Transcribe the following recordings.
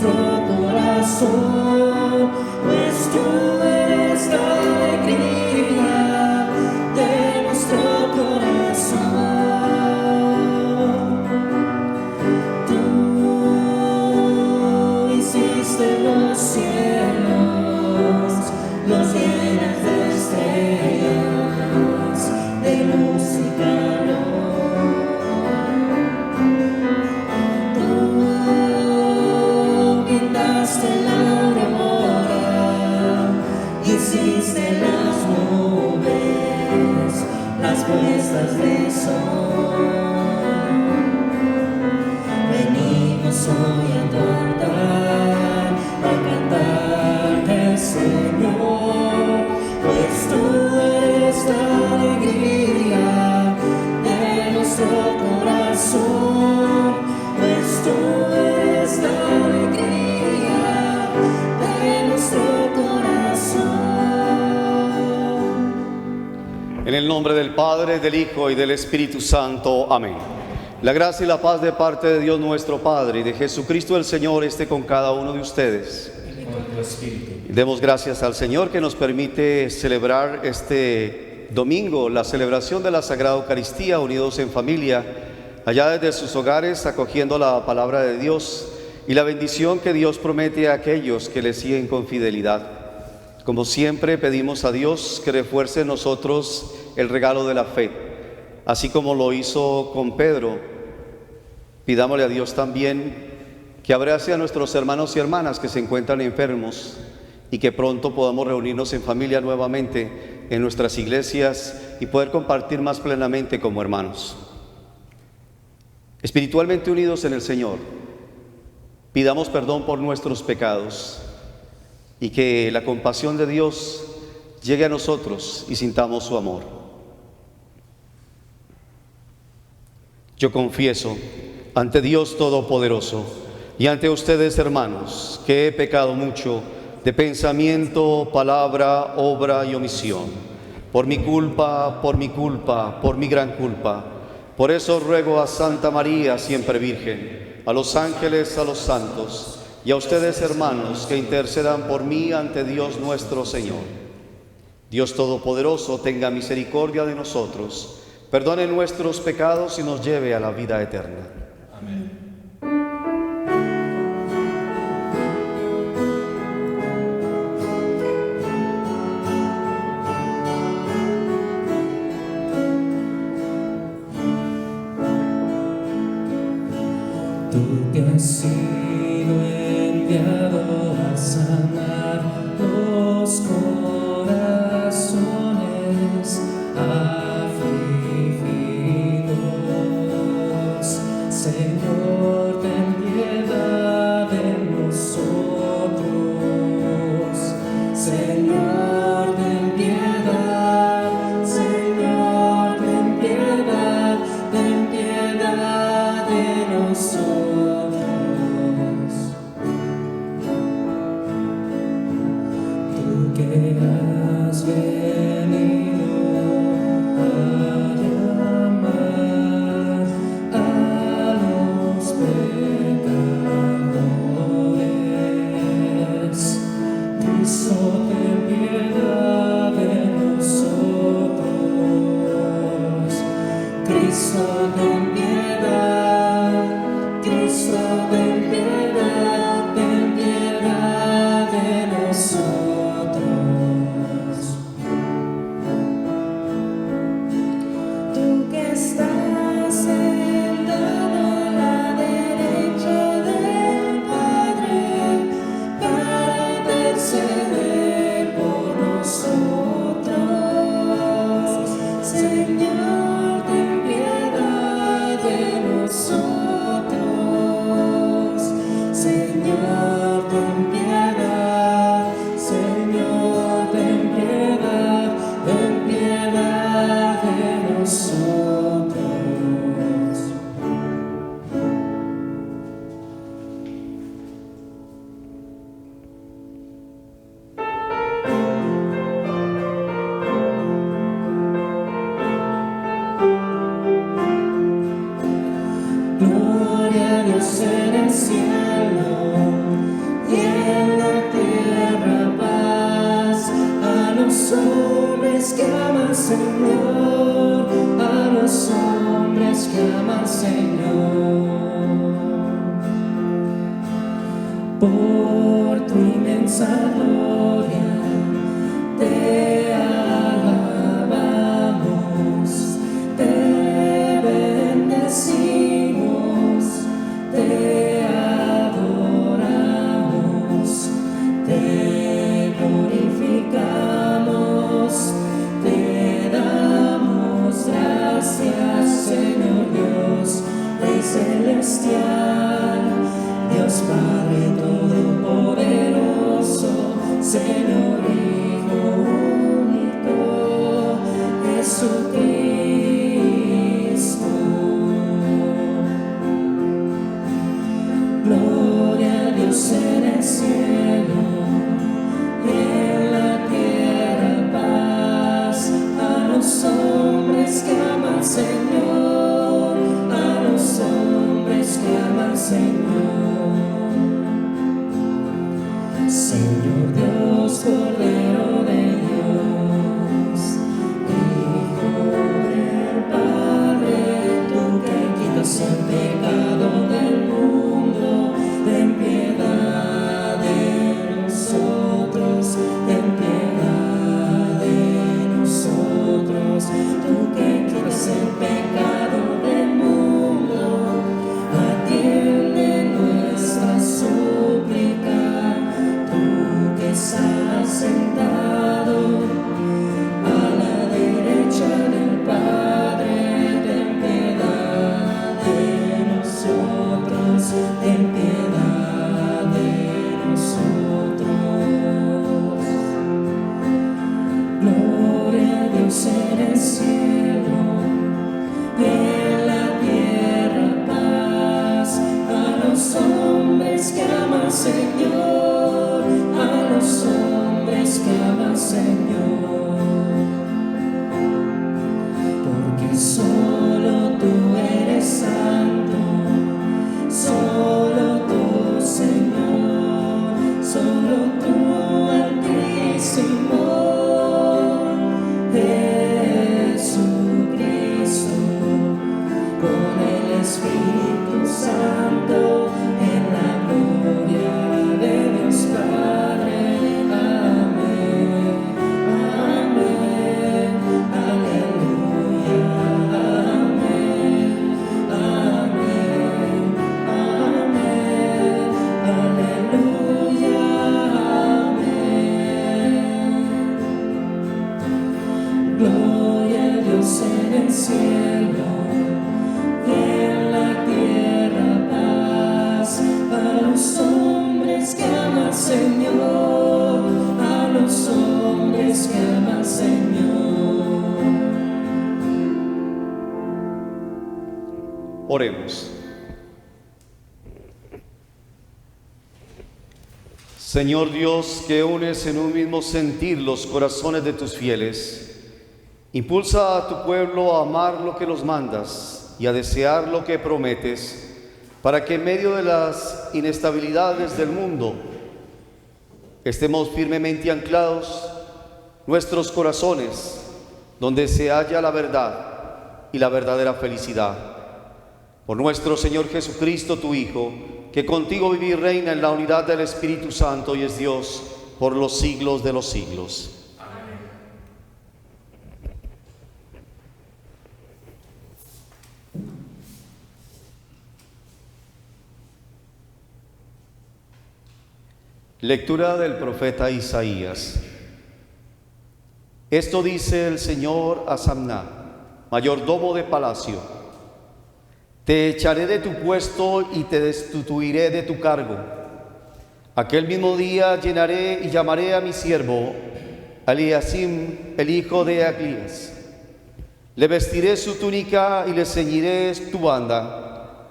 nuestro corazón, pues tú eres la alegría de nuestro corazón. Tú hiciste los cielos, los llenas de estrellas, de luz y calor. Tú pintaste la aurora, hiciste las nubes, las puestas de sol. Venimos hoy a tu altar a cantarte, Señor, pues tú eres la alegría de nuestro corazón, pues tú eres la alegría de nuestro corazón. En el nombre del Padre, del Hijo y del Espíritu Santo. Amén. La gracia y la paz de parte de Dios nuestro Padre y de Jesucristo el Señor esté con cada uno de ustedes. Y con tu espíritu. Demos gracias al Señor que nos permite celebrar este domingo la celebración de la Sagrada Eucaristía unidos en familia, allá desde sus hogares acogiendo la palabra de Dios y la bendición que Dios promete a aquellos que le siguen con fidelidad. Como siempre pedimos a Dios que refuerce en nosotros el regalo de la fe, así como lo hizo con Pedro. Pidámosle a Dios también que abrace a nuestros hermanos y hermanas que se encuentran enfermos y que pronto podamos reunirnos en familia nuevamente en nuestras iglesias y poder compartir más plenamente como hermanos. Espiritualmente unidos en el Señor, pidamos perdón por nuestros pecados y que la compasión de Dios llegue a nosotros y sintamos su amor. Yo confieso ante Dios Todopoderoso y ante ustedes, hermanos, que he pecado mucho de pensamiento, palabra, obra y omisión. Por mi culpa, por mi gran culpa. Por eso ruego a Santa María, siempre Virgen, a los ángeles, a los santos y a ustedes, hermanos, que intercedan por mí ante Dios nuestro Señor. Dios Todopoderoso tenga misericordia de nosotros, perdone nuestros pecados y nos lleve a la vida eterna. Amén. Tú que has sido enviado a sanar los corazones afligidos, Señor, ten piedad de nosotros. Señor, ten piedad. Señor, ten piedad. Ten piedad de nosotros. Tú que has venido a llamar a los pecadores, Cristo, ten piedad de nosotros. Cristo, ten piedad. Cristo, ten piedad. Ten piedad de nosotros. Tú que estás sentado a la derecha del Padre para interceder por nosotros, Señor, ten piedad de nosotros. Señor, ten piedad. Señor, ten piedad. Ten piedad de nosotros. que aman al Señor, a los hombres que aman al Señor. Por tu inmensa gloria te alabamos, te bendecimos, te adoramos, te glorificamos, te damos gracias, Señor Dios, Rey celestial, Dios Padre todopoderoso, Señor Hijo único, Jesucristo. Gloria a Dios en el cielo, en la tierra paz, a los hombres que aman al Señor, a los hombres que aman al Señor. Señor Dios, Cordero de Dios, Hijo del Padre, tú que quitas el pecado del mundo, ten piedad de nosotros, ten piedad de nosotros, tú que quitas el pecado del mundo, atiende nuestra súplica. Estás sentado a la derecha del Padre, ten piedad de nosotros, ten piedad de nosotros. Gloria a Dios en el cielo, en la tierra paz, a los hombres que aman al Señor, a los hombres que aman al Señor, porque solo tú eres santo, solo tú, Señor, solo tú, Altísimo Jesucristo, con el Espíritu Santo, en la gloria de Dios Padre. Amén, amén, aleluya, amén, amén, amén, aleluya, amén. Gloria a Dios en el cielo, en la tierra paz, a los hombres que aman al Señor, a los hombres que aman al Señor. Oremos. Señor Dios, que unes en un mismo sentir los corazones de tus fieles, impulsa a tu pueblo a amar lo que nos mandas y a desear lo que prometes, para que en medio de las inestabilidades del mundo estemos firmemente anclados nuestros corazones, donde se halla la verdad y la verdadera felicidad. Por nuestro Señor Jesucristo, tu Hijo, que contigo vive y reina en la unidad del Espíritu Santo y es Dios por los siglos de los siglos. Lectura del profeta Isaías. Esto dice el Señor a Samná, mayordomo de palacio: te echaré de tu puesto y te destituiré de tu cargo. Aquel mismo día llenaré y llamaré a mi siervo Eliasim, el hijo de Aglías. Le vestiré su túnica y le ceñiré tu banda,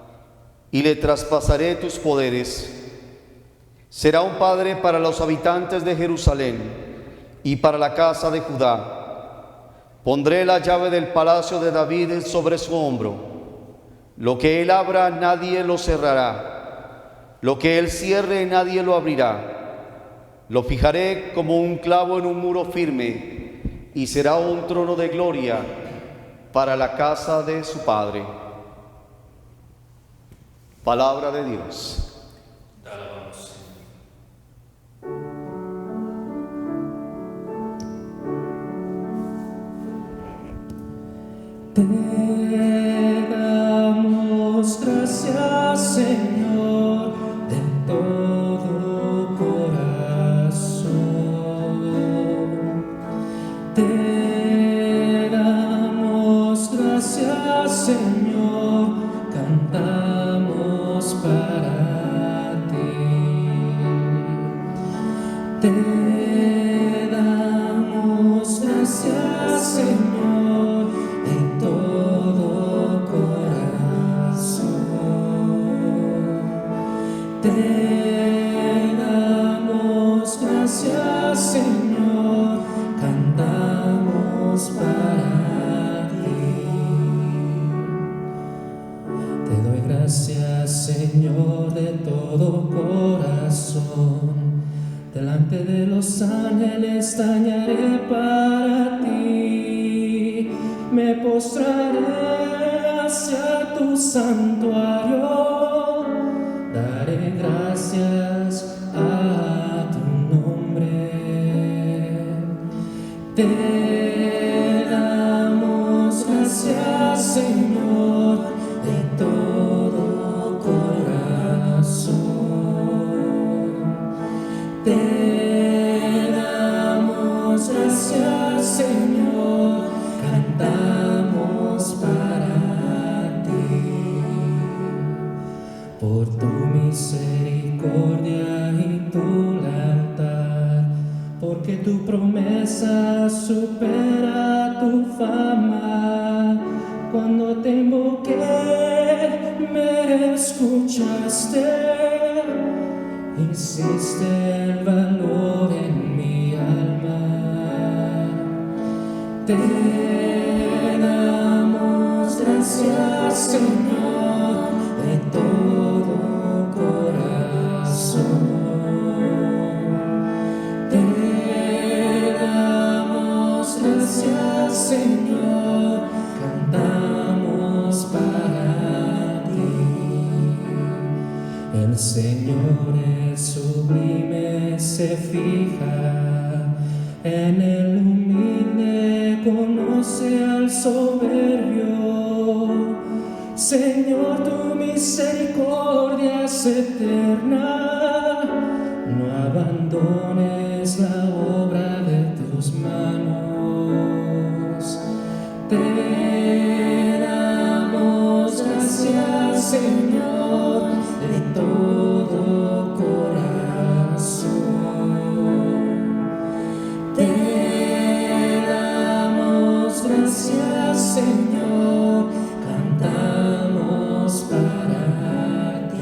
y le traspasaré tus poderes. Será un padre para los habitantes de Jerusalén y para la casa de Judá. Pondré la llave del palacio de David sobre su hombro. Lo que él abra, nadie lo cerrará. Lo que él cierre, nadie lo abrirá. Lo fijaré como un clavo en un muro firme, y será un trono de gloria para la casa de su Padre. Palabra de Dios. Te damos gracias, Señor, de todo corazón. Te damos gracias, Señor, cantamos para ti. Te damos gracias, Señor, de todo corazón. Te damos gracias, Señor, cantamos para ti. Te doy gracias, Señor, de todo corazón. Delante de los ángeles tañaré para ti. Me postraré hacia tu santuario. Daré gracias a tu nombre. Te damos gracias, Señor, de todo corazón. Te damos gracias, Señor, cantamos para ti. Por tu misericordia y tu lealtad, porque tu promesa supera tu fama. Cuando te invoqué, me escuchaste, hiciste el valor en mi alma. Te damos gracias, Señor, de todo corazón. Te damos gracias, Señor, cantamos para ti. El Señor es sublime, se fija en el humilde, conoce al soberbio. Señor, tu misericordia es eterna, no abandones la obra de tus manos. Te damos gracias, Señor, de todo corazón. Te damos gracias, Señor, cantamos para ti.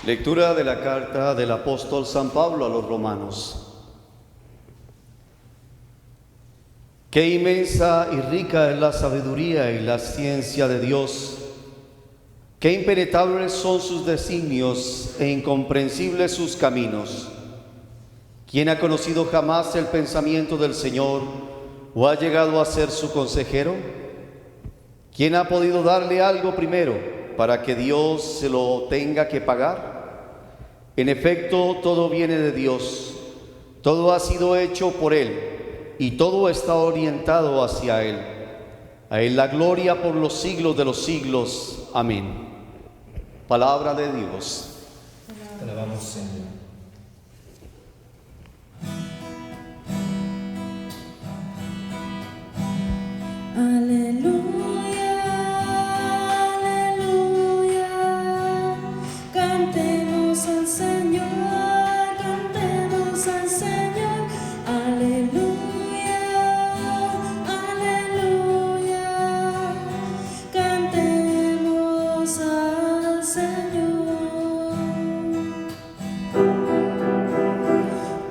Lectura de la carta del apóstol San Pablo a los romanos. Qué inmensa y rica es la sabiduría y la ciencia de Dios. Qué impenetrables son sus designios e incomprensibles sus caminos. ¿Quién ha conocido jamás el pensamiento del Señor o ha llegado a ser su consejero? ¿Quién ha podido darle algo primero para que Dios se lo tenga que pagar? En efecto, todo viene de Dios, todo ha sido hecho por Él y todo está orientado hacia Él. A Él la gloria por los siglos de los siglos. Amén. Palabra de Dios. Te alabamos, Señor. Aleluya, aleluya, cantemos al Señor, cantemos al Señor. Aleluya, aleluya, cantemos al Señor.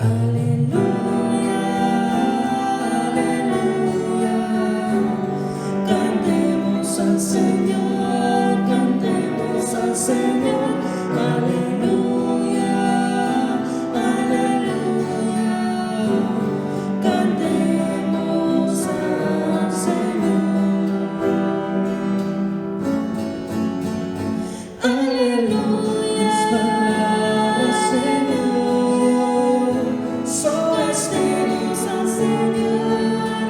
Aleluya, aleluya,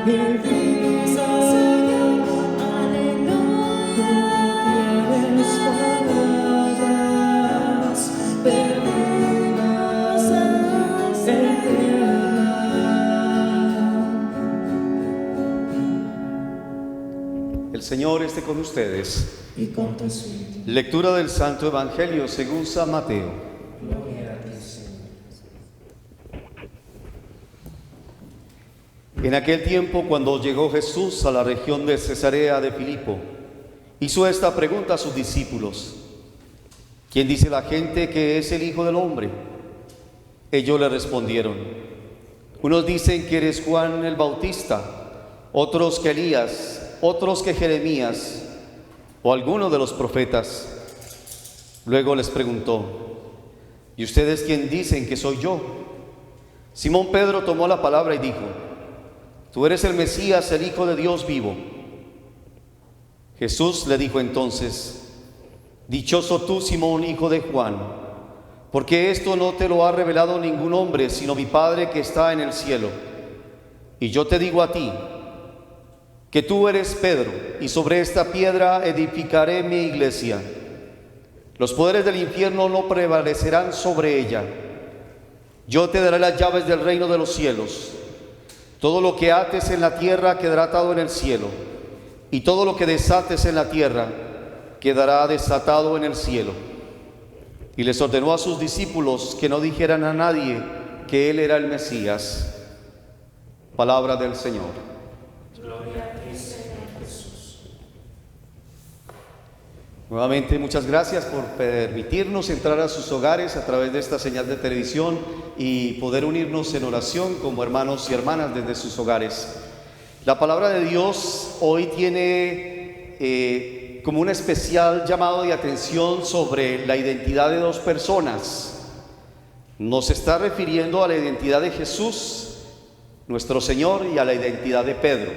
Perdidos al Señor, aleluya. Tienes palabras perdidas en tierra. El Señor esté con ustedes. Y con tu espíritu. Lectura del Santo Evangelio según San Mateo. Gloria a ti, Señor. En aquel tiempo, cuando llegó Jesús a la región de Cesarea de Filipo, hizo esta pregunta a sus discípulos: ¿quién dice la gente que es el Hijo del Hombre? Ellos le respondieron: unos dicen que eres Juan el Bautista, otros que Elías, otros que Jeremías o alguno de los profetas. Luego les preguntó: ¿y ustedes quién dicen que soy yo? Simón Pedro tomó la palabra y dijo: tú eres el Mesías, el Hijo de Dios vivo. Jesús le dijo entonces: dichoso tú, Simón, hijo de Juan, porque esto no te lo ha revelado ningún hombre, sino mi Padre que está en el cielo. Y yo te digo a ti, que tú eres Pedro, y sobre esta piedra edificaré mi iglesia. Los poderes del infierno no prevalecerán sobre ella. Yo te daré las llaves del reino de los cielos. Todo lo que ates en la tierra quedará atado en el cielo, y todo lo que desates en la tierra quedará desatado en el cielo. Y les ordenó a sus discípulos que no dijeran a nadie que él era el Mesías. Palabra del Señor. Nuevamente, muchas gracias por permitirnos entrar a sus hogares a través de esta señal de televisión y poder unirnos en oración como hermanos y hermanas desde sus hogares. La palabra de Dios hoy tiene como un especial llamado de atención sobre la identidad de dos personas. Nos está refiriendo a la identidad de Jesús, nuestro Señor, y a la identidad de Pedro.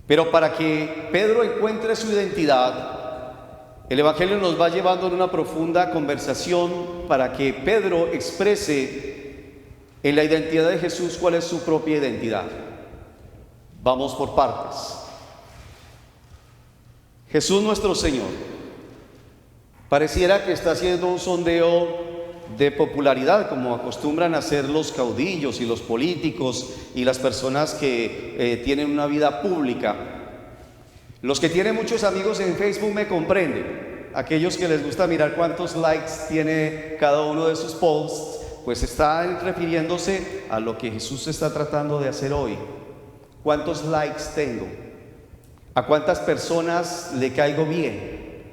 Pero para que Pedro encuentre su identidad, el Evangelio nos va llevando en una profunda conversación para que Pedro exprese en la identidad de Jesús cuál es su propia identidad. Vamos por partes. Jesús nuestro Señor pareciera que está haciendo un sondeo de popularidad, como acostumbran a hacer los caudillos y los políticos y las personas que tienen una vida pública. Los que tienen muchos amigos en Facebook me comprenden. Aquellos que les gusta mirar cuántos likes tiene cada uno de sus posts, pues están refiriéndose a lo que Jesús está tratando de hacer hoy. ¿Cuántos likes tengo? ¿A cuántas personas le caigo bien?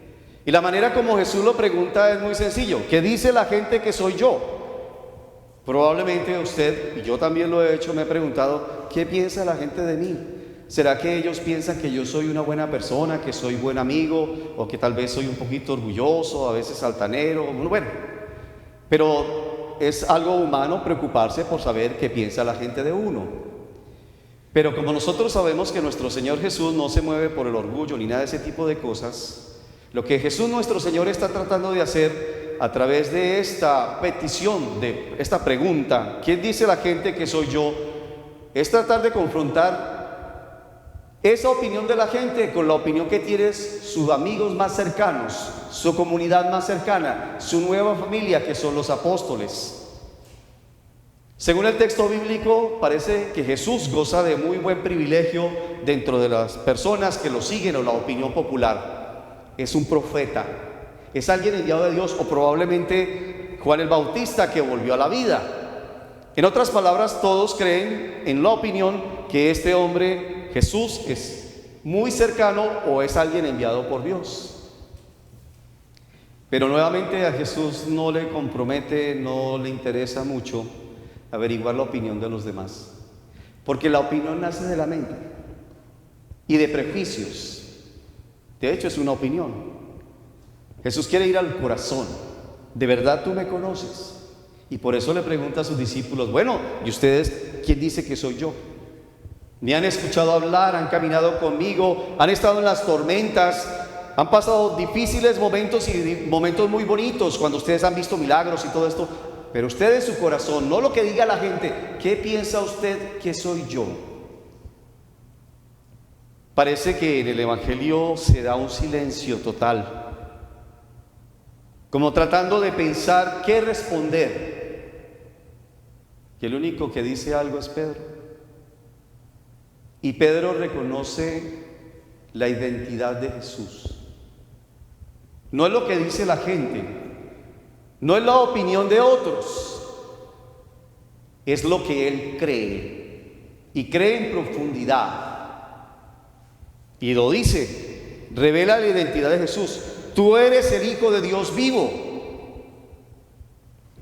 Y la manera como Jesús lo pregunta es muy sencillo: ¿qué dice la gente que soy yo? Probablemente usted, y yo también lo he hecho, me he preguntado: ¿qué piensa la gente de mí? ¿Será que ellos piensan que yo soy una buena persona, que soy buen amigo, o que tal vez soy un poquito orgulloso, a veces altanero? Bueno, pero es algo humano preocuparse por saber qué piensa la gente de uno. Pero como nosotros sabemos que nuestro Señor Jesús no se mueve por el orgullo ni nada de ese tipo de cosas, lo que Jesús nuestro Señor está tratando de hacer a través de esta petición, de esta pregunta: ¿quién dice la gente que soy yo?, es tratar de confrontar esa opinión de la gente con la opinión que tienen sus amigos más cercanos, su comunidad más cercana, su nueva familia, que son los apóstoles. Según el texto bíblico, parece que Jesús goza de muy buen privilegio dentro de las personas que lo siguen o la opinión popular. Es un profeta, es alguien enviado de Dios, o probablemente Juan el Bautista que volvió a la vida. En otras palabras, todos creen en la opinión que este hombre Jesús es muy cercano o es alguien enviado por Dios. Pero nuevamente a Jesús no le compromete, no le interesa mucho averiguar la opinión de los demás, porque la opinión nace de la mente y de prejuicios. De hecho, es una opinión. Jesús quiere ir al corazón. ¿De verdad tú me conoces? Y por eso le pregunta a sus discípulos: bueno, ¿y ustedes quién dice que soy yo? Me han escuchado hablar, han caminado conmigo, han estado en las tormentas, han pasado difíciles momentos y momentos muy bonitos cuando ustedes han visto milagros y todo esto. Pero usted en su corazón, no lo que diga la gente, ¿qué piensa usted que soy yo? Parece que en el Evangelio se da un silencio total, como tratando de pensar qué responder. Y el único que dice algo es Pedro. Y Pedro reconoce la identidad de Jesús. No es lo que dice la gente, no es la opinión de otros, es lo que él cree, y cree en profundidad. Y lo dice, revela la identidad de Jesús. Tú eres el Hijo de Dios vivo.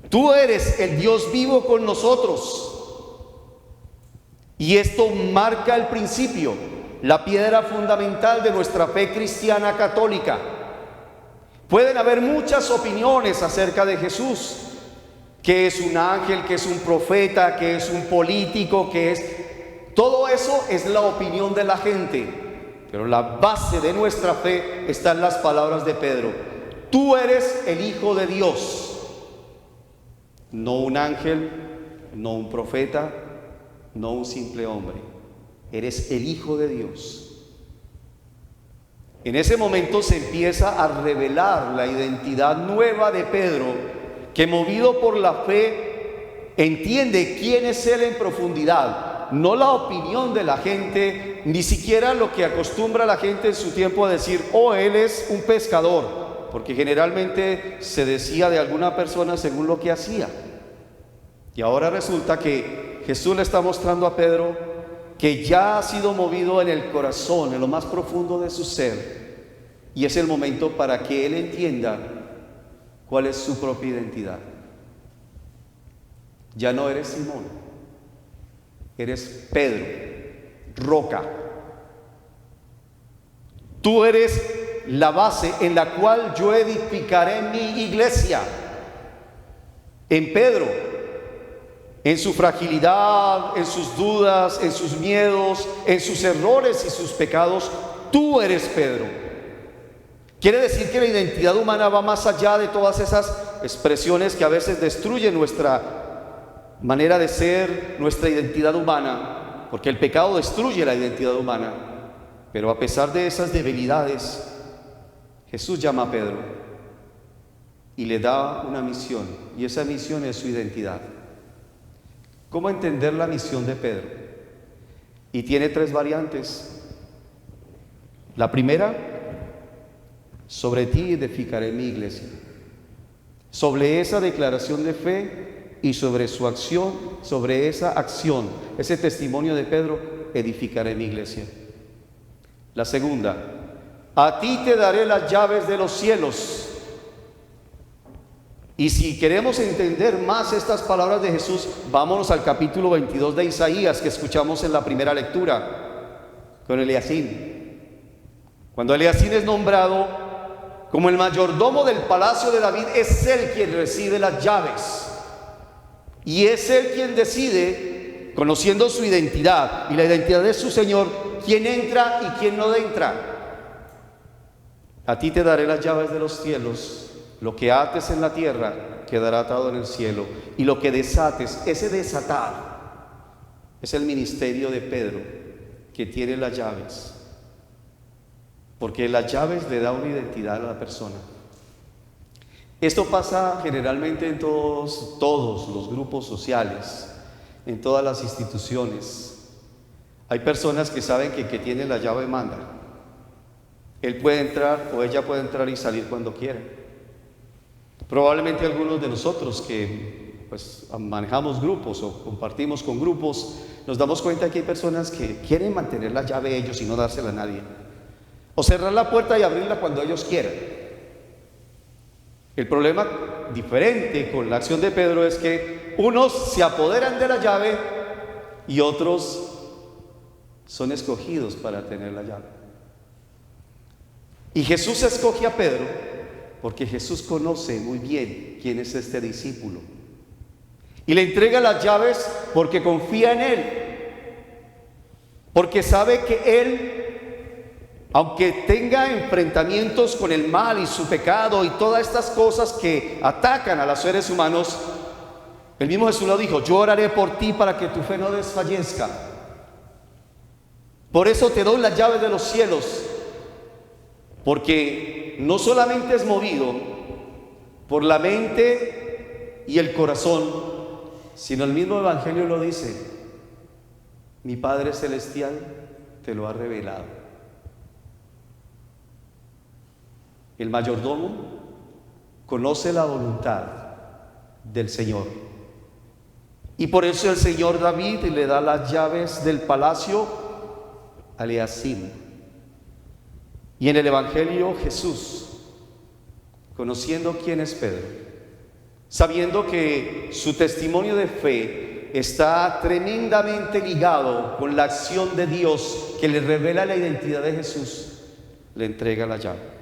Tú eres el Dios vivo con nosotros. Y esto marca el principio, la piedra fundamental de nuestra fe cristiana católica. Pueden haber muchas opiniones acerca de Jesús, que es un ángel, que es un profeta, que es un político, que es... Todo eso es la opinión de la gente. Pero la base de nuestra fe está en las palabras de Pedro. Tú eres el Hijo de Dios. No un ángel, no un profeta, no un simple hombre. Eres el Hijo de Dios. En ese momento se empieza a revelar la identidad nueva de Pedro, que movido por la fe entiende quién es él en profundidad. No la opinión de la gente, ni siquiera lo que acostumbra la gente en su tiempo a decir, oh, él es un pescador, porque generalmente se decía de alguna persona según lo que hacía. Y ahora resulta que Jesús le está mostrando a Pedro que ya ha sido movido en el corazón, en lo más profundo de su ser, y es el momento para que él entienda cuál es su propia identidad. Ya no eres Simón, eres Pedro, roca. Tú eres la base en la cual yo edificaré mi iglesia. En Pedro, en su fragilidad, en sus dudas, en sus miedos, en sus errores y sus pecados, tú eres Pedro. Quiere decir que la identidad humana va más allá de todas esas expresiones que a veces destruyen nuestra manera de ser, nuestra identidad humana, porque el pecado destruye la identidad humana. Pero a pesar de esas debilidades, Jesús llama a Pedro y le da una misión, y esa misión es su identidad. ¿Cómo entender la misión de Pedro? Y tiene tres variantes. La primera, sobre ti edificaré mi iglesia. Sobre esa declaración de fe y sobre su acción, sobre esa acción, ese testimonio de Pedro, edificaré mi iglesia. La segunda, a ti te daré las llaves de los cielos. Y si queremos entender más estas palabras de Jesús, vámonos al capítulo 22 de Isaías que escuchamos en la primera lectura con Eliacín. Cuando Eliacín es nombrado como el mayordomo del palacio de David, es él quien recibe las llaves. Y es él quien decide, conociendo su identidad y la identidad de su Señor, quién entra y quién no entra. A ti te daré las llaves de los cielos. Lo que ates en la tierra quedará atado en el cielo, y lo que desates, ese desatar, es el ministerio de Pedro, que tiene las llaves, porque las llaves le dan una identidad a la persona. Esto pasa generalmente en todos los grupos sociales, en todas las instituciones. Hay personas que saben que el que tiene la llave manda. Él puede entrar o ella puede entrar y salir cuando quiera. Probablemente algunos de nosotros que pues manejamos grupos o compartimos con grupos, nos damos cuenta que hay personas que quieren mantener la llave ellos y no dársela a nadie, o cerrar la puerta y abrirla cuando ellos quieran. El problema diferente con la acción de Pedro es que unos se apoderan de la llave y otros son escogidos para tener la llave. Y Jesús escoge a Pedro porque Jesús conoce muy bien quién es este discípulo, y le entrega las llaves porque confía en él, porque sabe que él, aunque tenga enfrentamientos con el mal y su pecado y todas estas cosas que atacan a los seres humanos, el mismo Jesús lo dijo: yo oraré por ti para que tu fe no desfallezca. Por eso te doy las llaves de los cielos, porque no solamente es movido por la mente y el corazón, sino el mismo Evangelio lo dice: mi Padre Celestial te lo ha revelado. El mayordomo conoce la voluntad del Señor, y por eso el Señor David le da las llaves del palacio a Eliacim. Y en el Evangelio Jesús, conociendo quién es Pedro, sabiendo que su testimonio de fe está tremendamente ligado con la acción de Dios que le revela la identidad de Jesús, le entrega la llave.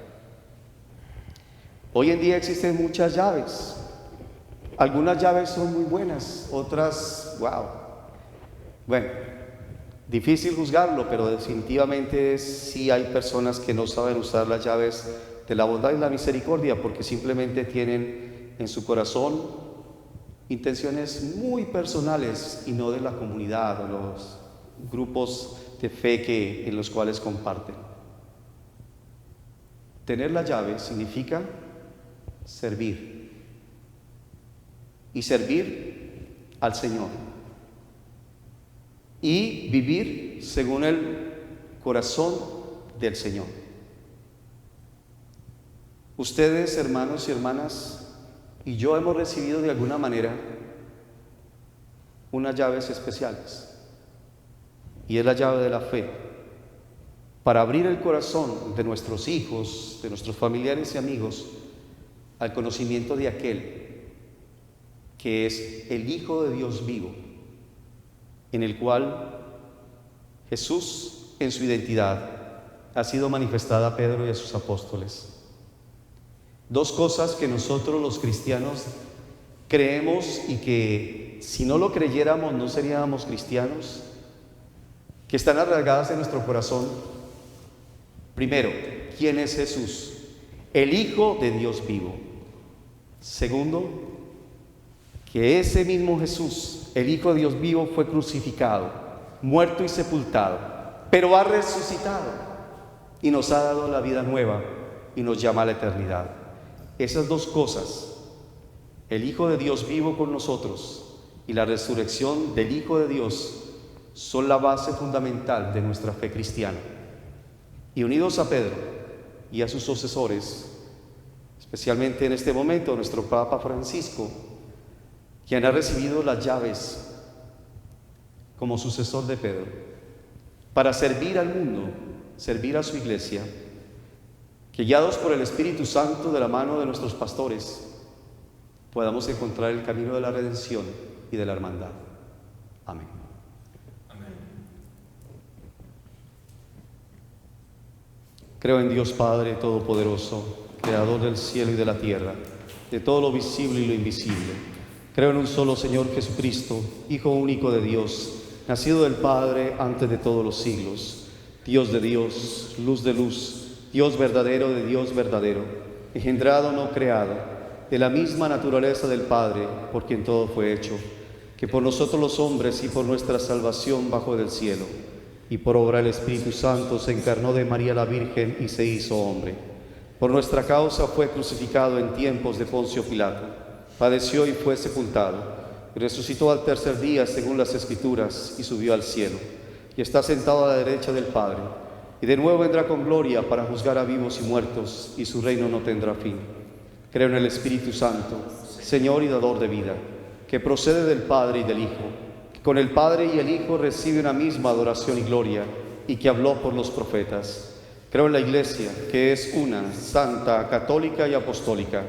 Hoy en día existen muchas llaves. Algunas llaves son muy buenas, otras, wow. Bueno, difícil juzgarlo, pero definitivamente sí hay personas que no saben usar las llaves de la bondad y la misericordia porque simplemente tienen en su corazón intenciones muy personales y no de la comunidad o los grupos de fe en los cuales comparten. Tener la llave significa servir, y servir al Señor, y vivir según el corazón del Señor. Ustedes, hermanos y hermanas, y yo hemos recibido de alguna manera unas llaves especiales, y es la llave de la fe, para abrir el corazón de nuestros hijos, de nuestros familiares y amigos, al conocimiento de aquel que es el Hijo de Dios vivo, en el cual Jesús en su identidad ha sido manifestada a Pedro y a sus apóstoles. Dos cosas que nosotros los cristianos creemos y que si no lo creyéramos no seríamos cristianos, que están arraigadas en nuestro corazón. Primero, ¿quién es Jesús? El Hijo de Dios vivo. Segundo, que ese mismo Jesús, el Hijo de Dios vivo, fue crucificado, muerto y sepultado, pero ha resucitado y nos ha dado la vida nueva y nos llama a la eternidad. Esas dos cosas, el Hijo de Dios vivo con nosotros y la resurrección del Hijo de Dios, son la base fundamental de nuestra fe cristiana. Y unidos a Pedro y a sus sucesores, especialmente en este momento nuestro Papa Francisco, quien ha recibido las llaves como sucesor de Pedro, para servir al mundo, servir a su iglesia, que guiados por el Espíritu Santo de la mano de nuestros pastores, podamos encontrar el camino de la redención y de la hermandad. Amén. Creo en Dios Padre Todopoderoso, Creador del cielo y de la tierra, de todo lo visible y lo invisible. Creo en un solo Señor Jesucristo, Hijo único de Dios, nacido del Padre antes de todos los siglos, Dios de Dios, luz de luz, Dios verdadero de Dios verdadero, engendrado no creado, de la misma naturaleza del Padre, por quien todo fue hecho, que por nosotros los hombres y por nuestra salvación bajó del cielo, y por obra del Espíritu Santo se encarnó de María la Virgen y se hizo hombre. Por nuestra causa fue crucificado en tiempos de Poncio Pilato, padeció y fue sepultado, y resucitó al tercer día según las Escrituras, y subió al cielo, y está sentado a la derecha del Padre, y de nuevo vendrá con gloria para juzgar a vivos y muertos, y su reino no tendrá fin. Creo en el Espíritu Santo, Señor y dador de vida, que procede del Padre y del Hijo, que con el Padre y el Hijo recibe una misma adoración y gloria, y que habló por los profetas. Creo en la Iglesia, que es una, santa, católica y apostólica.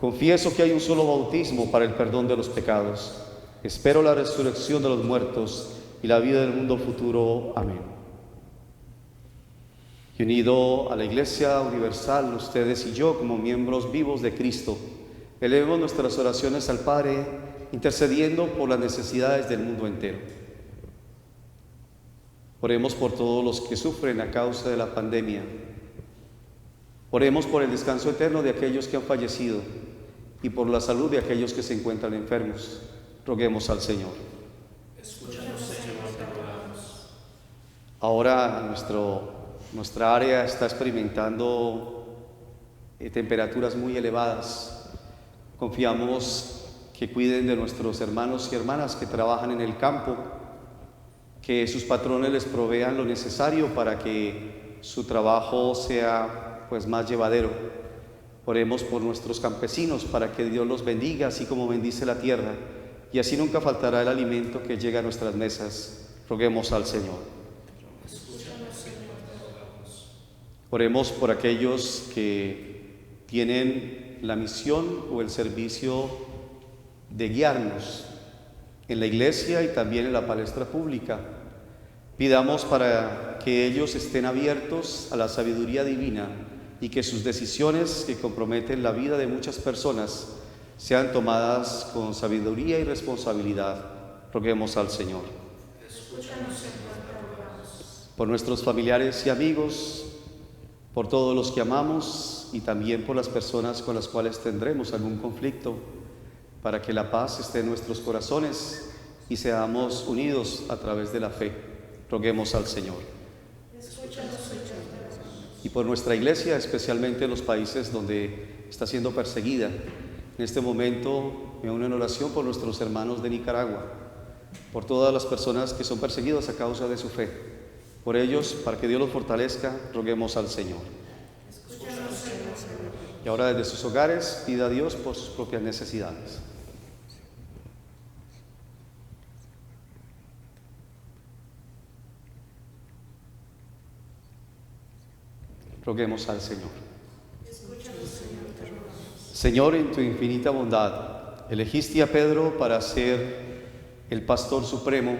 Confieso que hay un solo bautismo para el perdón de los pecados. Espero la resurrección de los muertos y la vida del mundo futuro. Amén. Y unido a la Iglesia Universal, ustedes y yo, como miembros vivos de Cristo, elevemos nuestras oraciones al Padre, intercediendo por las necesidades del mundo entero. Oremos por todos los que sufren a causa de la pandemia. Oremos por el descanso eterno de aquellos que han fallecido y por la salud de aquellos que se encuentran enfermos. Roguemos al Señor. Escúchanos, Señor, te rogamos. Ahora nuestra área está experimentando temperaturas muy elevadas. Confiamos que cuiden de nuestros hermanos y hermanas que trabajan en el campo, que sus patrones les provean lo necesario para que su trabajo sea pues más llevadero. Oremos por nuestros campesinos para que Dios los bendiga, así como bendice la tierra, y así nunca faltará el alimento que llega a nuestras mesas. Roguemos al Señor. Oremos por aquellos que tienen la misión o el servicio de guiarnos en la iglesia y también en la palestra pública. Pidamos para que ellos estén abiertos a la sabiduría divina y que sus decisiones que comprometen la vida de muchas personas sean tomadas con sabiduría y responsabilidad. Roguemos al Señor. Por nuestros familiares y amigos, por todos los que amamos y también por las personas con las cuales tendremos algún conflicto, para que la paz esté en nuestros corazones y seamos unidos a través de la fe. Roguemos al Señor. Y por nuestra iglesia, especialmente en los países donde está siendo perseguida. En este momento me uno en oración por nuestros hermanos de Nicaragua, por todas las personas que son perseguidas a causa de su fe. Por ellos, para que Dios los fortalezca, roguemos al Señor. Y ahora desde sus hogares, pida a Dios por sus propias necesidades. Roguemos al Señor. Señor, en tu infinita bondad, elegiste a Pedro para ser el pastor supremo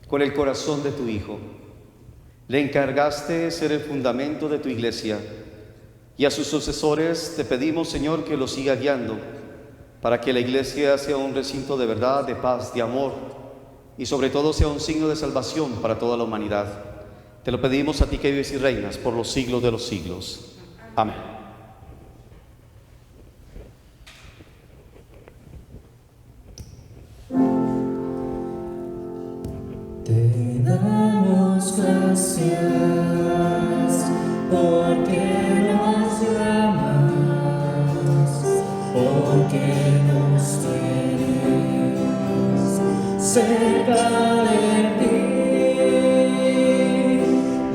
con el corazón de tu Hijo. Le encargaste ser el fundamento de tu iglesia y a sus sucesores te pedimos, Señor, que lo siga guiando para que la iglesia sea un recinto de verdad, de paz, de amor y sobre todo sea un signo de salvación para toda la humanidad. Te lo pedimos a ti que vives y reinas por los siglos de los siglos. Amén. Te damos gracias porque nos llamas, porque nos tienes cerca de ti.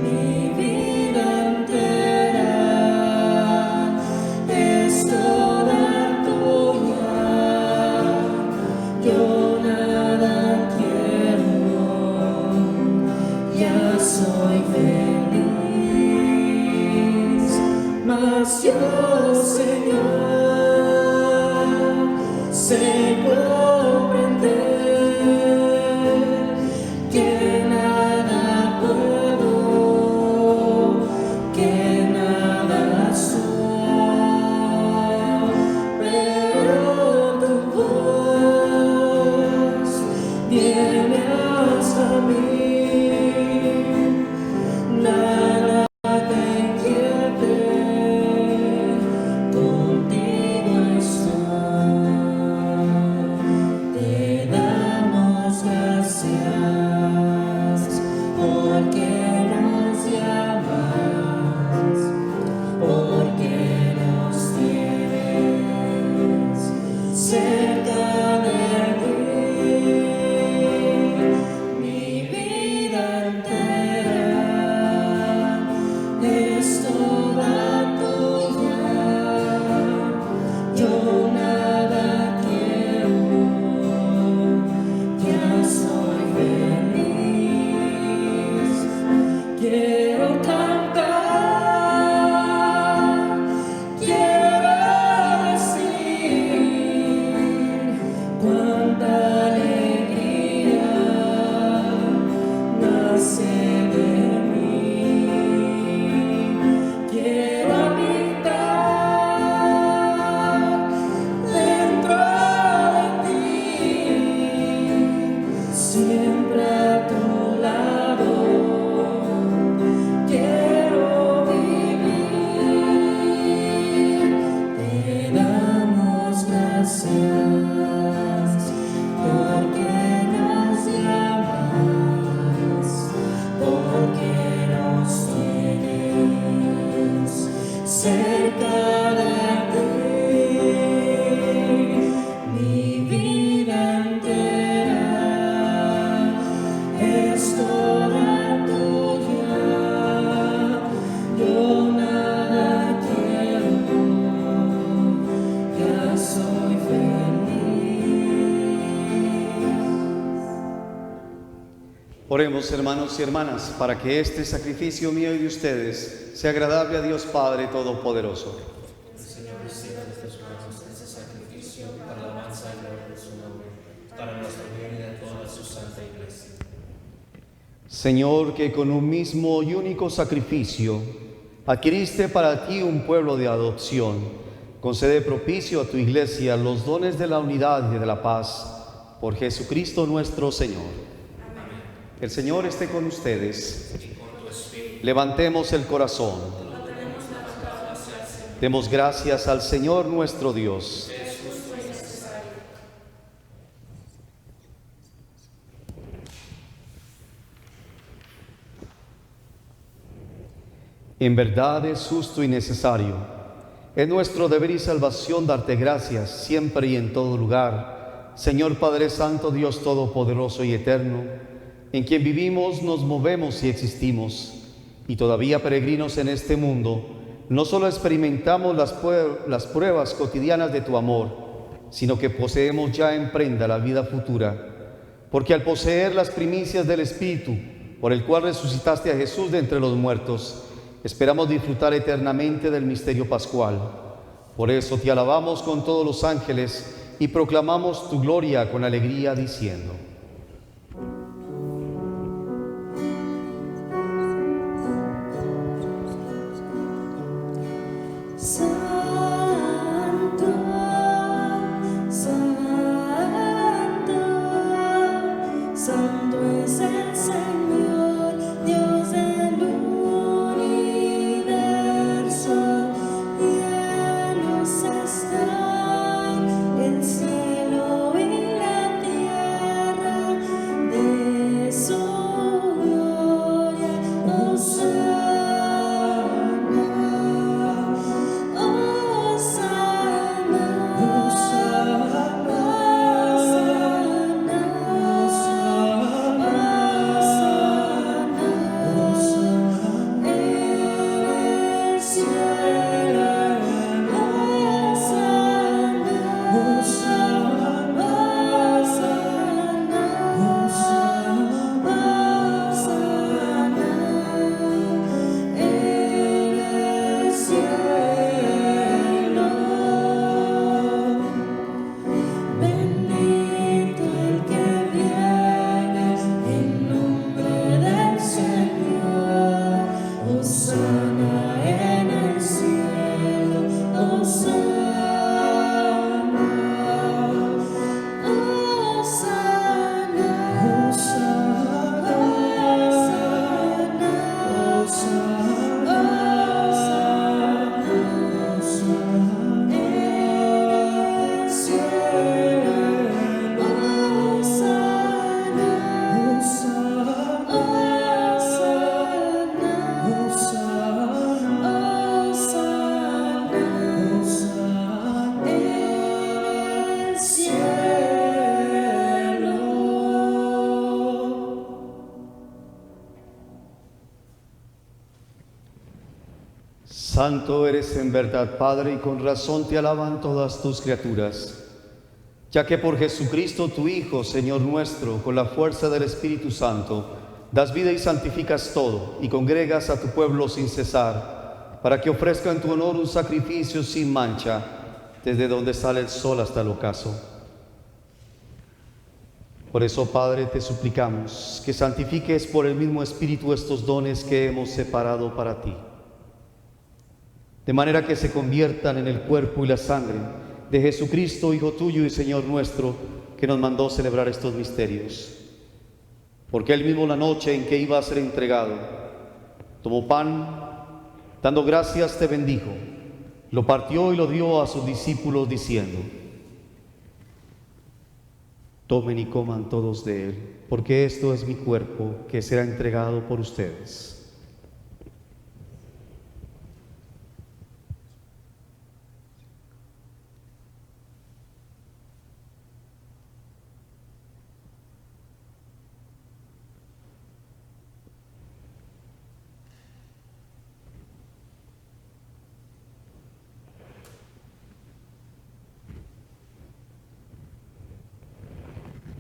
Mi vida entera es toda tuya. Yo nada quiero, ya soy feliz, mas yo, Señor, sé comprender que nada puedo, que nada soy, pero tu voz viene hasta mí. Nada te inquiete, contigo estoy. Te damos gracias porque nos llamas, porque nos tienes cerca de ti. Mi vida entera es toda tuya. Yo nada quiero, ya soy feliz. Quiero cantar, quiero decir cuánta alegría nace de mí. Quiero habitar dentro de ti, siempre a tu lado. Quiero vivir. Te damos gracias porque nos llamas, porque Oremos, hermanos y hermanas, para que este sacrificio mío y de ustedes sea agradable a Dios Padre Todopoderoso. El Señor reciba de tus manos este sacrificio para la alabanza y gloria de su nombre, para nuestro bien y de toda su santa iglesia. Señor, que con un mismo y único sacrificio adquiriste para ti un pueblo de adopción, concede propicio a tu iglesia los dones de la unidad y de la paz, por Jesucristo nuestro Señor. El Señor esté con ustedes. Levantemos el corazón. Demos gracias al Señor nuestro Dios. En verdad es justo y necesario. Es nuestro deber y salvación darte gracias siempre y en todo lugar, Señor Padre Santo, Dios Todopoderoso y Eterno, en quien vivimos, nos movemos y existimos, y todavía peregrinos en este mundo, no solo experimentamos las pruebas cotidianas de tu amor, sino que poseemos ya en prenda la vida futura, porque al poseer las primicias del Espíritu, por el cual resucitaste a Jesús de entre los muertos, esperamos disfrutar eternamente del misterio pascual. Por eso te alabamos con todos los ángeles y proclamamos tu gloria con alegría diciendo: Santo, Santo, Santo es el Señor, Dios del universo. Llenos están el cielo y la tierra de su gloria. Bendito el que viene en nombre del Señor. Hosana en el cielo, Hosana, Hosana, Santo eres en verdad, Padre, y con razón te alaban todas tus criaturas, ya que por Jesucristo tu Hijo, Señor nuestro, con la fuerza del Espíritu Santo, das vida y santificas todo, y congregas a tu pueblo sin cesar, para que ofrezca en tu honor un sacrificio sin mancha, desde donde sale el sol hasta el ocaso. Por eso, Padre, te suplicamos que santifiques por el mismo Espíritu estos dones que hemos separado para ti, de manera que se conviertan en el cuerpo y la sangre de Jesucristo, Hijo tuyo y Señor nuestro, que nos mandó celebrar estos misterios. Porque él mismo, la noche en que iba a ser entregado, tomó pan, dando gracias te bendijo, lo partió y lo dio a sus discípulos diciendo: tomen y coman todos de él, porque esto es mi cuerpo que será entregado por ustedes.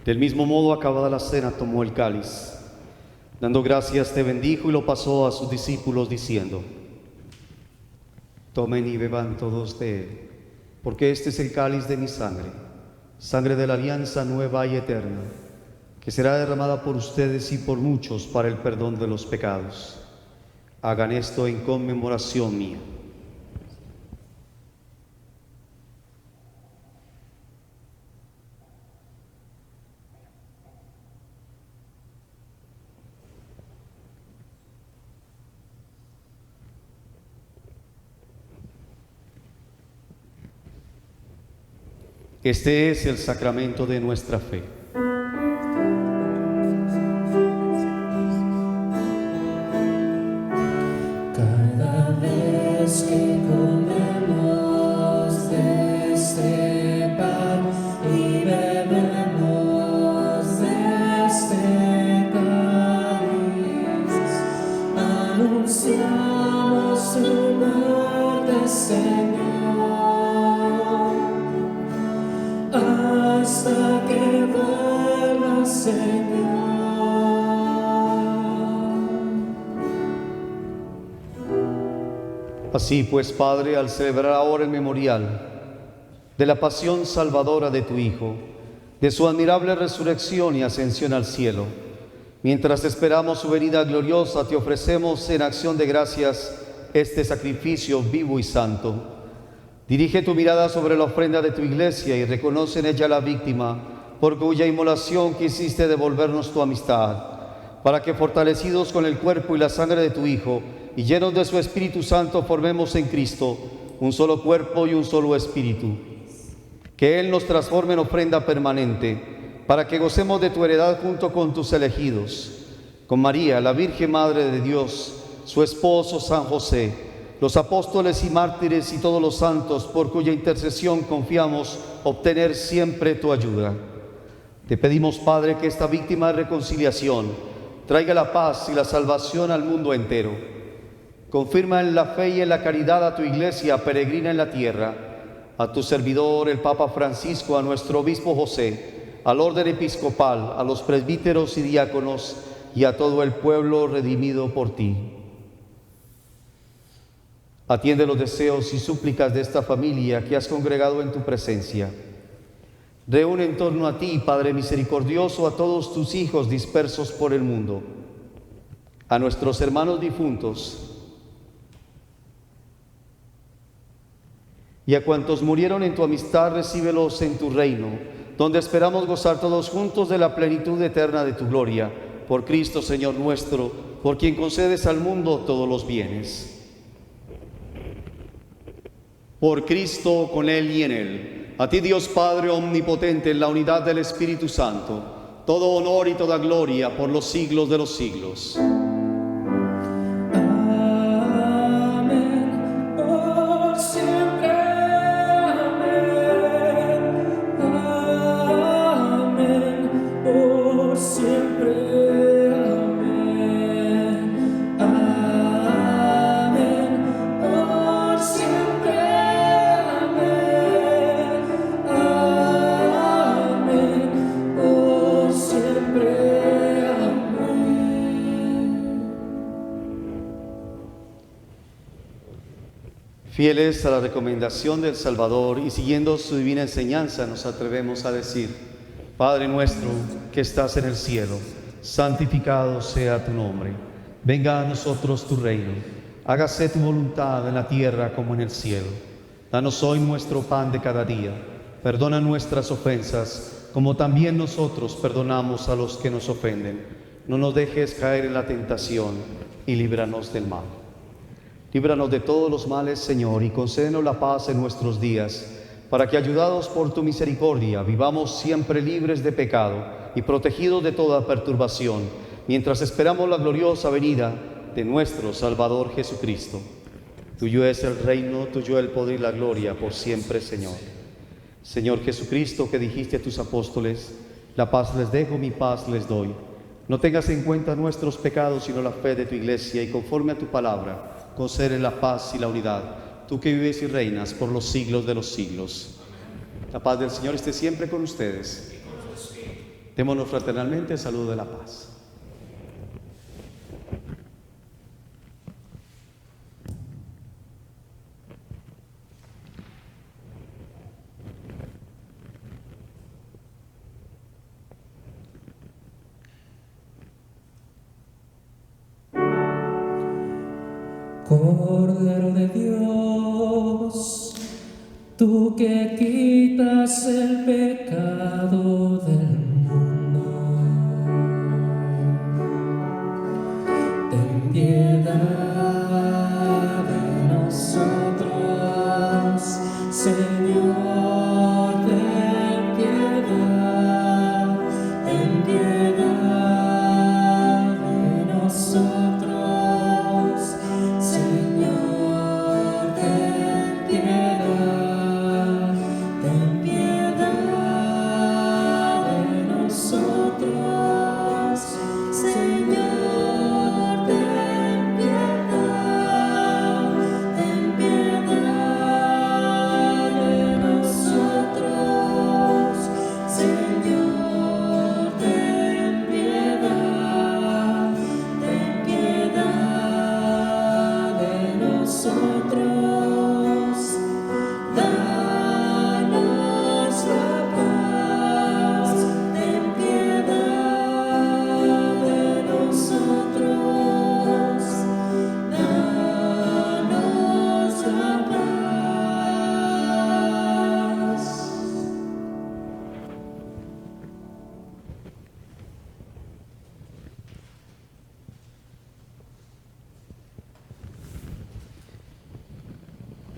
Del mismo modo, acabada la cena, tomó el cáliz Dando gracias te bendijo y lo pasó a sus discípulos diciendo: tomen y beban todos de él, porque este es el cáliz de mi sangre, sangre de la alianza nueva y eterna, que será derramada por ustedes y por muchos para el perdón de los pecados. Hagan esto en conmemoración mía. Este es el sacramento de nuestra fe. Cada vez que comemos de este pan y bebemos de este cáliz, anunciamos tu muerte, Señor, hasta que vuelva, Señor. Así pues, Padre, al celebrar ahora el memorial de la pasión salvadora de tu Hijo, de su admirable resurrección y ascensión al cielo, mientras esperamos su venida gloriosa, te ofrecemos en acción de gracias este sacrificio vivo y santo. Dirige tu mirada sobre la ofrenda de tu iglesia y reconoce en ella la víctima por cuya inmolación quisiste devolvernos tu amistad, para que fortalecidos con el cuerpo y la sangre de tu Hijo y llenos de su Espíritu Santo formemos en Cristo un solo cuerpo y un solo espíritu. Que Él nos transforme en ofrenda permanente, para que gocemos de tu heredad junto con tus elegidos, con María, la Virgen Madre de Dios, su esposo San José, los apóstoles y mártires y todos los santos, por cuya intercesión confiamos obtener siempre tu ayuda. Te pedimos, Padre, que esta víctima de reconciliación traiga la paz y la salvación al mundo entero. Confirma en la fe y en la caridad a tu iglesia peregrina en la tierra, a tu servidor el Papa Francisco, a nuestro obispo José, al orden episcopal, a los presbíteros y diáconos y a todo el pueblo redimido por ti. Atiende los deseos y súplicas de esta familia que has congregado en tu presencia. Reúne en torno a ti, Padre misericordioso, a todos tus hijos dispersos por el mundo, a nuestros hermanos difuntos y a cuantos murieron en tu amistad, recíbelos en tu reino, donde esperamos gozar todos juntos de la plenitud eterna de tu gloria. Por Cristo, Señor nuestro, por quien concedes al mundo todos los bienes. Por Cristo, con Él y en Él. A ti, Dios Padre omnipotente, en la unidad del Espíritu Santo, todo honor y toda gloria por los siglos de los siglos. Amén, por siempre. Amén, amén, por siempre. Amén, amén, por siempre. Amén, amén, por siempre. Fieles a la recomendación del Salvador y siguiendo su divina enseñanza, nos atrevemos a decir: Padre nuestro que estás en el cielo, santificado sea tu nombre. Venga a nosotros tu reino. Hágase tu voluntad en la tierra como en el cielo. Danos hoy nuestro pan de cada día. Perdona nuestras ofensas, como también nosotros perdonamos a los que nos ofenden. No nos dejes caer en la tentación y líbranos del mal. Líbranos de todos los males, Señor, y concédenos la paz en nuestros días, para que, ayudados por tu misericordia, vivamos siempre libres de pecado y protegidos de toda perturbación, mientras esperamos la gloriosa venida de nuestro Salvador Jesucristo. Tuyo es el reino, tuyo el poder y la gloria por siempre, Señor. Señor Jesucristo, que dijiste a tus apóstoles: la paz les dejo, mi paz les doy. No tengas en cuenta nuestros pecados, sino la fe de tu iglesia, y conforme a tu palabra, concede la paz y la unidad, tú que vives y reinas por los siglos de los siglos. La paz del Señor esté siempre con ustedes. Démonos fraternalmente el saludo de la paz. Cordero de Dios, tú que quitas el pecado del mundo, ten piedad de nosotros, Señor, ten piedad de nosotros, Señor, ten piedad de nosotros, Señor, ten piedad de nosotros, Señor, ten piedad de nosotros. Danos la paz, ten piedad de nosotros. Danos la paz.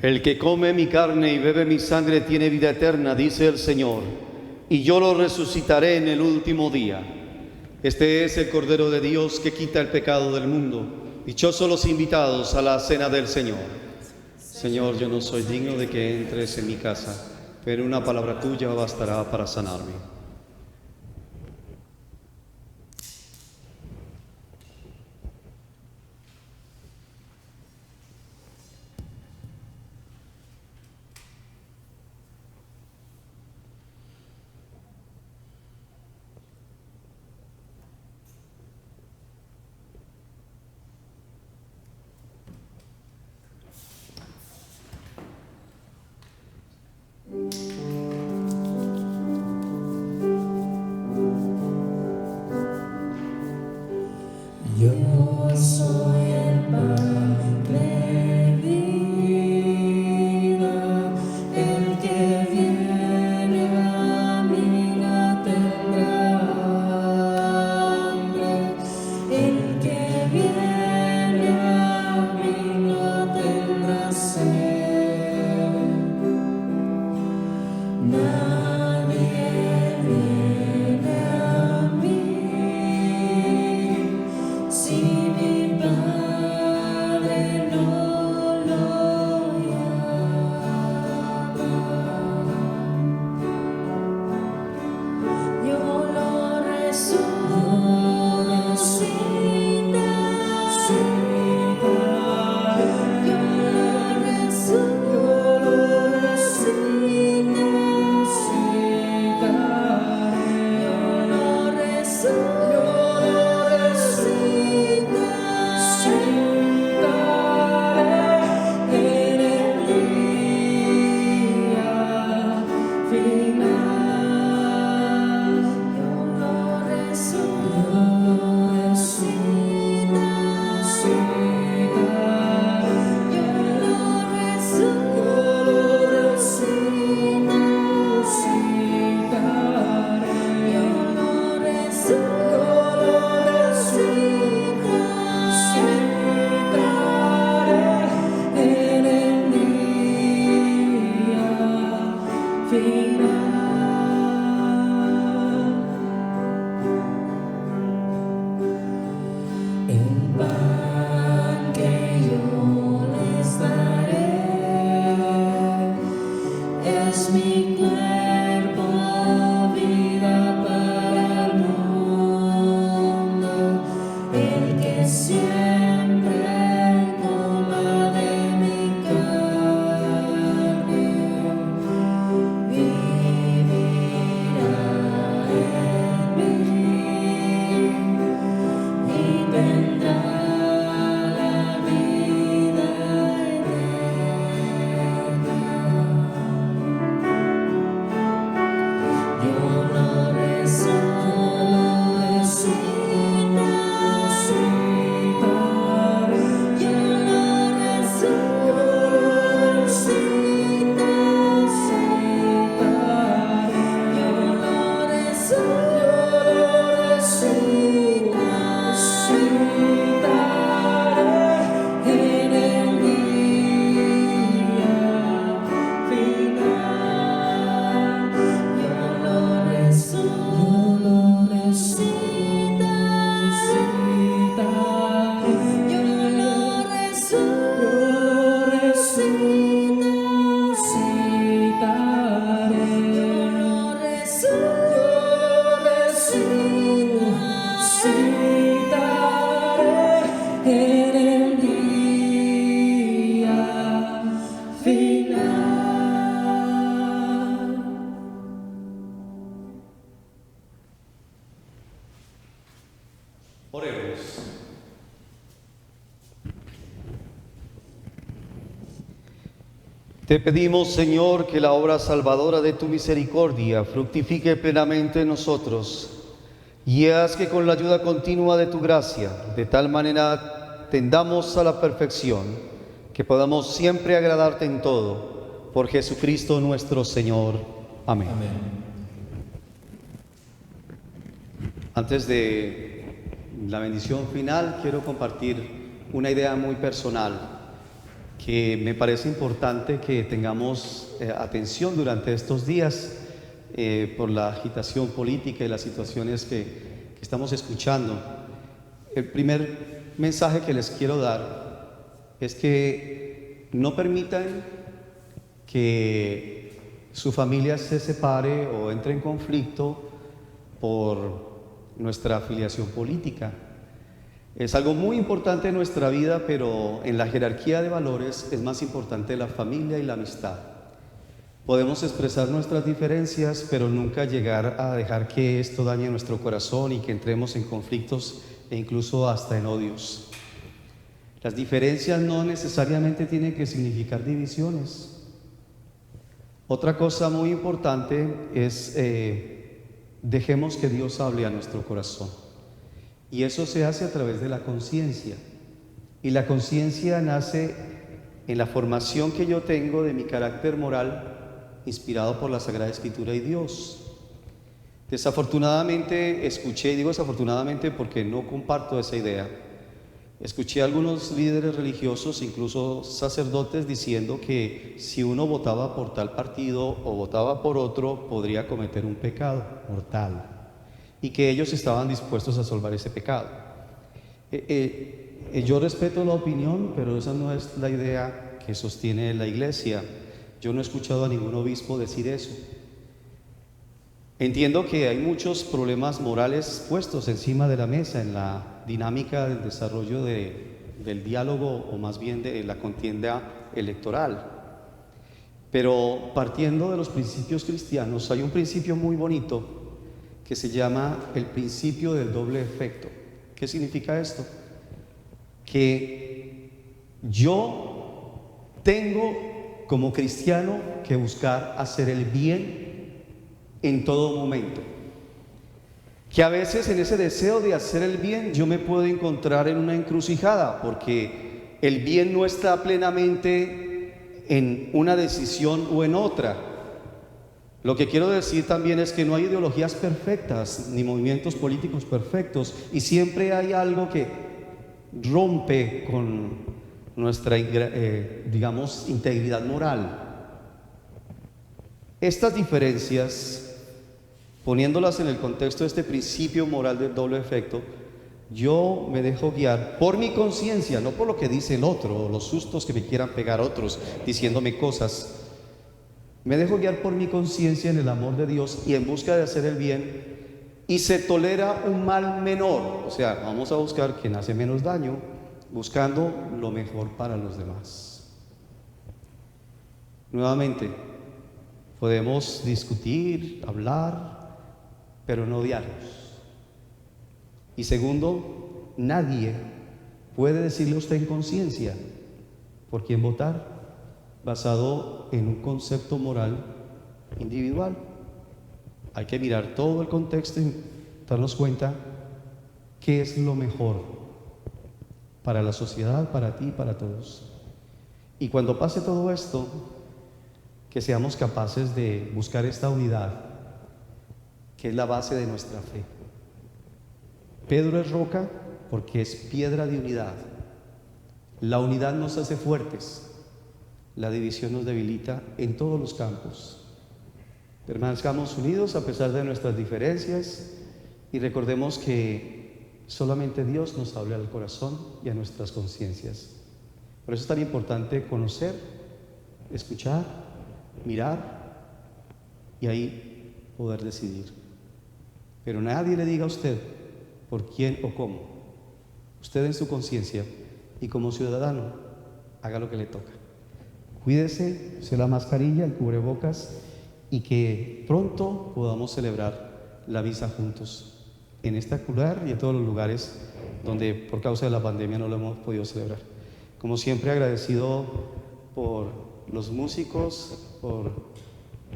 El que come mi carne y bebe mi sangre tiene vida eterna, dice el Señor, y yo lo resucitaré en el último día. Este es el Cordero de Dios que quita el pecado del mundo. Dichosos los invitados a la cena del Señor. Señor, yo no soy digno de que entres en mi casa, pero una palabra tuya bastará para sanarme. Yo soy el pan de vida, el que viene a mí no tendrá hambre, el que viene a mí no tendrá sed. Nadie viene a mí si mi Padre Oremos. Te pedimos, Señor, que la obra salvadora de tu misericordia fructifique plenamente en nosotros y haz que con la ayuda continua de tu gracia, de tal manera tendamos a la perfección, que podamos siempre agradarte en todo. Por Jesucristo nuestro Señor. Amén. Antes de la bendición final, quiero compartir una idea muy personal que me parece importante que tengamos atención durante estos días por la agitación política y las situaciones que estamos escuchando. El primer mensaje que les quiero dar es que no permitan que su familia se separe o entre en conflicto por nuestra afiliación política. Es algo muy importante en nuestra vida, pero en la jerarquía de valores es más importante la familia y la amistad. Podemos expresar nuestras diferencias, pero nunca llegar a dejar que esto dañe nuestro corazón y que entremos en conflictos e incluso hasta en odios. Las diferencias no necesariamente tienen que significar divisiones. Otra cosa muy importante es dejemos que Dios hable a nuestro corazón. Y eso se hace a través de la conciencia. Y la conciencia nace en la formación que yo tengo de mi carácter moral, inspirado por la Sagrada Escritura y Dios. Desafortunadamente escuché, y digo desafortunadamente porque no comparto esa idea, escuché a algunos líderes religiosos, incluso sacerdotes, diciendo que si uno votaba por tal partido o votaba por otro, podría cometer un pecado mortal, y que ellos estaban dispuestos a salvar ese pecado. Yo respeto la opinión, pero esa no es la idea que sostiene la Iglesia. Yo no he escuchado a ningún obispo decir eso. Entiendo que hay muchos problemas morales puestos encima de la mesa en la dinámica del desarrollo del diálogo, o más bien de la contienda electoral. Pero partiendo de los principios cristianos, hay un principio muy bonito que se llama el principio del doble efecto. ¿Qué significa esto? Que yo tengo como cristiano que buscar hacer el bien en todo momento. Que a veces en ese deseo de hacer el bien yo me puedo encontrar en una encrucijada, porque el bien no está plenamente en una decisión o en otra. Lo que quiero decir también es que no hay ideologías perfectas ni movimientos políticos perfectos, y siempre hay algo que rompe con nuestra, digamos, integridad moral. Estas diferencias, poniéndolas en el contexto de este principio moral del doble efecto, yo me dejo guiar por mi conciencia, no por lo que dice el otro, o los sustos que me quieran pegar otros diciéndome cosas. Me dejo guiar por mi conciencia en el amor de Dios y en busca de hacer el bien, y se tolera un mal menor. O sea, vamos a buscar quien hace menos daño, buscando lo mejor para los demás. Nuevamente, podemos discutir, hablar, pero no odiarnos. Y segundo, nadie puede decirle a usted en conciencia por quién votar, basado en un concepto moral individual. Hay que mirar todo el contexto y darnos cuenta qué es lo mejor para la sociedad, para ti y para todos. Y cuando pase todo esto, que seamos capaces de buscar esta unidad, que es la base de nuestra fe. Pedro es roca porque es piedra de unidad. La unidad nos hace fuertes. La división nos debilita en todos los campos. Permanezcamos unidos a pesar de nuestras diferencias y recordemos que solamente Dios nos habla al corazón y a nuestras conciencias. Por eso es tan importante conocer, escuchar, mirar y ahí poder decidir. Pero nadie le diga a usted por quién o cómo. Usted en su conciencia y como ciudadano haga lo que le toca. Cuídese, use la mascarilla, el cubrebocas, y que pronto podamos celebrar la misa juntos en este lugar y en todos los lugares donde por causa de la pandemia no lo hemos podido celebrar. Como siempre, agradecido por los músicos, por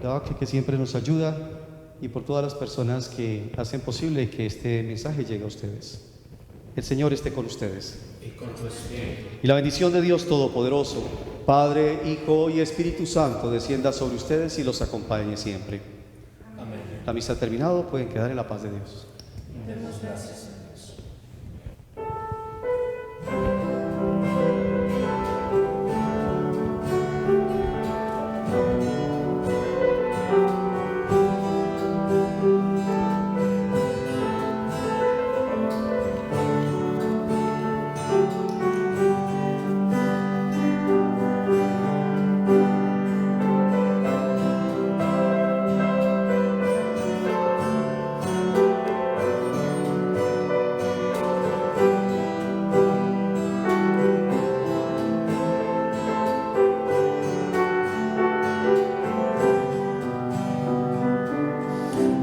Doc, que siempre nos ayuda, y por todas las personas que hacen posible que este mensaje llegue a ustedes. El Señor esté con ustedes. Y la bendición de Dios Todopoderoso, Padre, Hijo y Espíritu Santo, descienda sobre ustedes y los acompañe siempre. Amén. La misa ha terminado, pueden quedar en la paz de Dios. Demos gracias a Dios.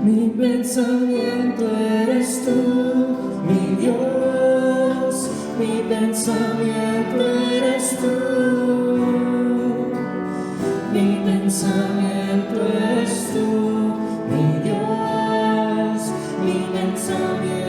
Mi pensamiento eres tú, mi Dios, mi pensamiento eres tú, mi pensamiento eres tú, mi Dios, mi pensamiento.